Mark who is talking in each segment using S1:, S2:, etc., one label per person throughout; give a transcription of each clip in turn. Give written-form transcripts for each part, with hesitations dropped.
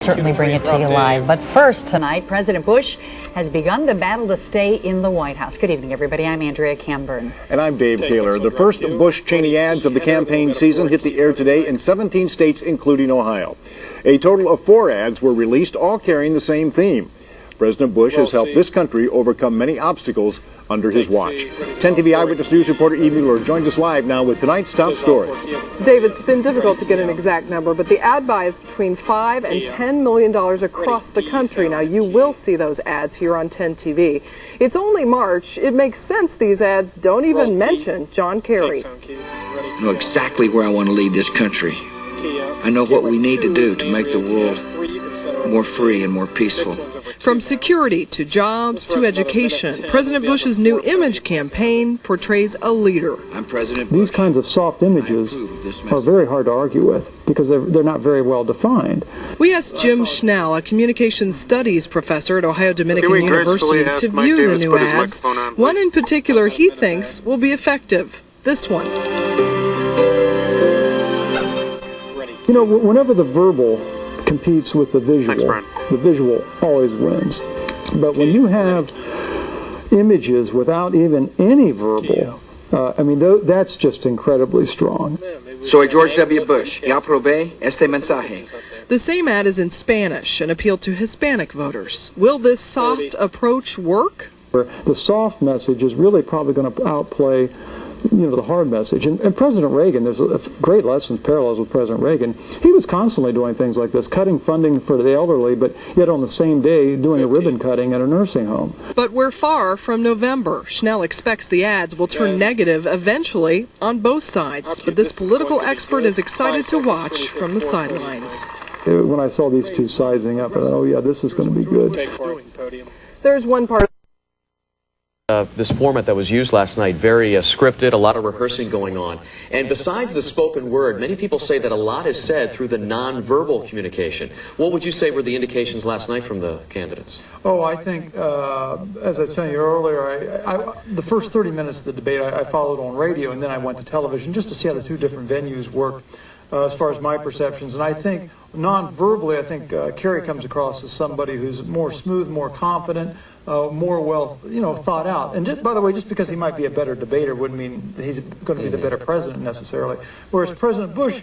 S1: Certainly bring it to you live. But first tonight, President Bush has begun the battle to stay in the White House. Good evening, everybody. I'm Andrea Camburn.
S2: And I'm Dave Taylor. The first Bush-Cheney ads of the campaign season hit the air today in 17 states, including Ohio. A total of 4 ads were released, all carrying the same theme. President Bush has helped this country overcome many obstacles under his watch. 10 TV Eyewitness News reporter Eve Mueller joins us live now with tonight's top story.
S3: Dave, it's been difficult to get an exact number, but the ad buy is between $5 and $10 million across the country. Now, you will see those ads here on 10 TV. It's only March. It makes sense these ads don't even mention John Kerry.
S4: I know exactly where I want to lead this country. I know what we need to do to make the world more free and more peaceful.
S3: From security to jobs to education, President Bush's new image campaign portrays a leader.
S4: I'm President Bush.
S5: These kinds of soft images are very hard to argue with because they're not very well defined.
S3: We asked Jim Schnell, a communications studies professor at Ohio Dominican University, to view the new ads. One in particular he thinks will be effective. This one.
S5: You know, whenever the verbal competes with the visual always wins. But when you have images without even any verbal, I mean, that's just incredibly strong.
S4: Soy George W. Bush. Ya probé este mensaje.
S3: The same ad is in Spanish and appealed to Hispanic voters. Will this soft approach work?
S5: The soft message is really probably going to outplay the hard message. And President Reagan, there's a great lessons, parallels with President Reagan. He was constantly doing things like this, cutting funding for the elderly, but yet on the same day doing a ribbon cutting at a nursing home.
S3: But we're far from November. Schnell expects the ads will turn negative eventually on both sides. But this political expert is excited to watch from the sidelines.
S5: When I saw these two sizing up, I thought, oh yeah, this is going to be good.
S3: There's one part.
S6: This format that was used last night, very scripted, a lot of rehearsing going on. And besides the spoken word, many people say that a lot is said through the nonverbal communication. What would you say were the indications last night from the candidates?
S5: Oh, I think, as I was telling you earlier, the first 30 minutes of the debate I followed on radio, and then I went to television just to see how the two different venues worked as far as my perceptions. And I think non-verbally, I think Kerry comes across as somebody who's more smooth, more confident, more well, thought out. And by the way, just because he might be a better debater wouldn't mean that he's going to be the better president necessarily. Whereas President Bush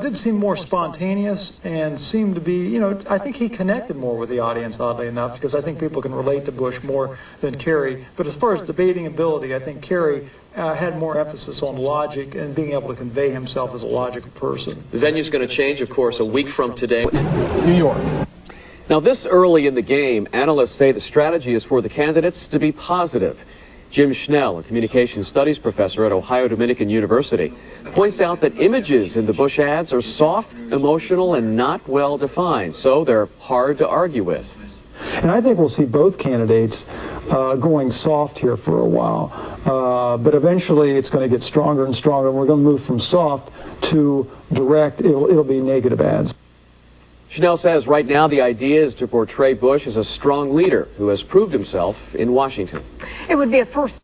S5: did seem more spontaneous and seemed to be, I think he connected more with the audience, oddly enough, because I think people can relate to Bush more than Kerry. But as far as debating ability, I think Kerry had more emphasis on logic and being able to convey himself as a logical person.
S6: The venue's going to change, of course, a week from today.
S5: New York.
S6: Now, this early in the game, analysts say the strategy is for the candidates to be positive. Jim Schnell, a communications studies professor at Ohio Dominican University, points out that images in the Bush ads are soft, emotional, and not well defined, so they're hard to argue with.
S5: And I think we'll see both candidates going soft here for a while. But eventually it's going to get stronger and stronger. We're going to move from soft to direct. It'll be negative ads.
S6: Schnell says right now the idea is to portray Bush as a strong leader who has proved himself in Washington.
S1: It would be a first.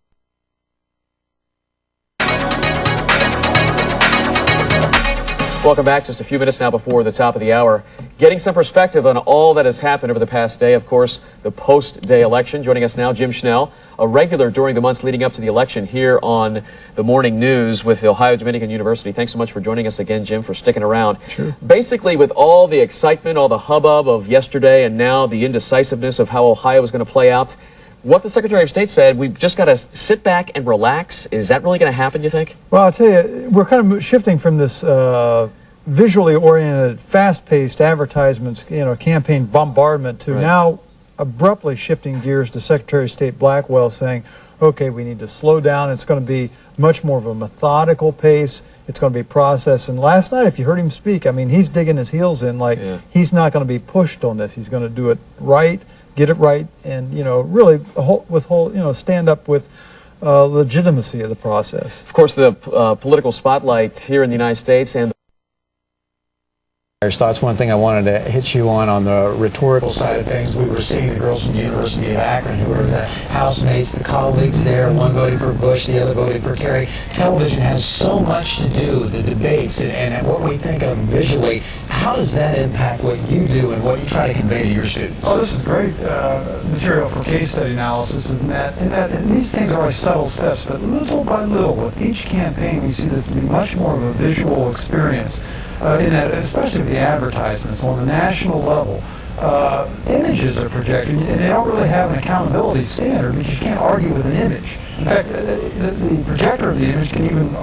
S6: Welcome back. Just a few minutes now before the top of the hour. Getting some perspective on all that has happened over the past day. Of course, the post-day election. Joining us now, Jim Schnell, a regular during the months leading up to the election here on the Morning News with Ohio Dominican University. Thanks so much for joining us again, Jim, for sticking around.
S5: Sure.
S6: Basically, with all the excitement, all the hubbub of yesterday, and now the indecisiveness of how Ohio is going to play out, what the Secretary of State said, we've just got to sit back and relax. Is that really going to happen, you think?
S7: Well, I'll tell you, we're kind of shifting from this visually oriented, fast-paced advertisements, campaign bombardment to now abruptly shifting gears to Secretary of State Blackwell saying, okay, we need to slow down. It's going to be much more of a methodical pace. It's going to be processed. And last night, if you heard him speak, I mean, he's digging his heels in like he's not going to be pushed on this. He's going to do it right, get it right, and, really stand up with legitimacy of the process.
S6: Of course, the political spotlight here in the United States and
S8: Thoughts. One thing I wanted to hit you on the rhetorical side of things, we were seeing the girls from the University of Akron who were the housemates, the colleagues there, one voted for Bush, the other voted for Kerry. Television has so much to do, the debates, and what we think of visually. How does that impact what you do and what you try to convey to your students?
S7: Oh, this is great material for case study analysis. And these things are like subtle steps, but little by little, with each campaign, we see this to be much more of a visual experience. In that, especially with the advertisements on the national level. Images are projected, and they don't really have an accountability standard because you can't argue with an image. In fact, the projector of the image can even,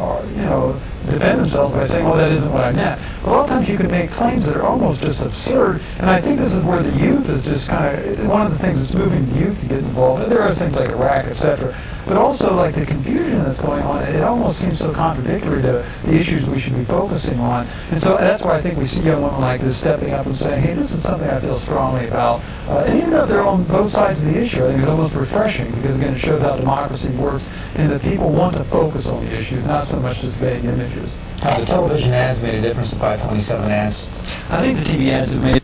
S7: defend themselves by saying, "Oh, that isn't what I meant." But a lot of times you can make claims that are almost just absurd, and I think this is where the youth is just kind of one of the things that's moving the youth to get involved. There are things like Iraq, etc. But also, like the confusion that's going on, it almost seems so contradictory to the issues we should be focusing on. And so that's why I think we see young women like this stepping up and saying, "Hey, this is something I feel strongly about." And even though they're on both sides of the issue, I think it's almost refreshing because, again, it shows how democracy works and that people want to focus on the issues, not so much just vague images.
S8: The television ads made a difference, the 527 ads.
S9: I think the TV ads have made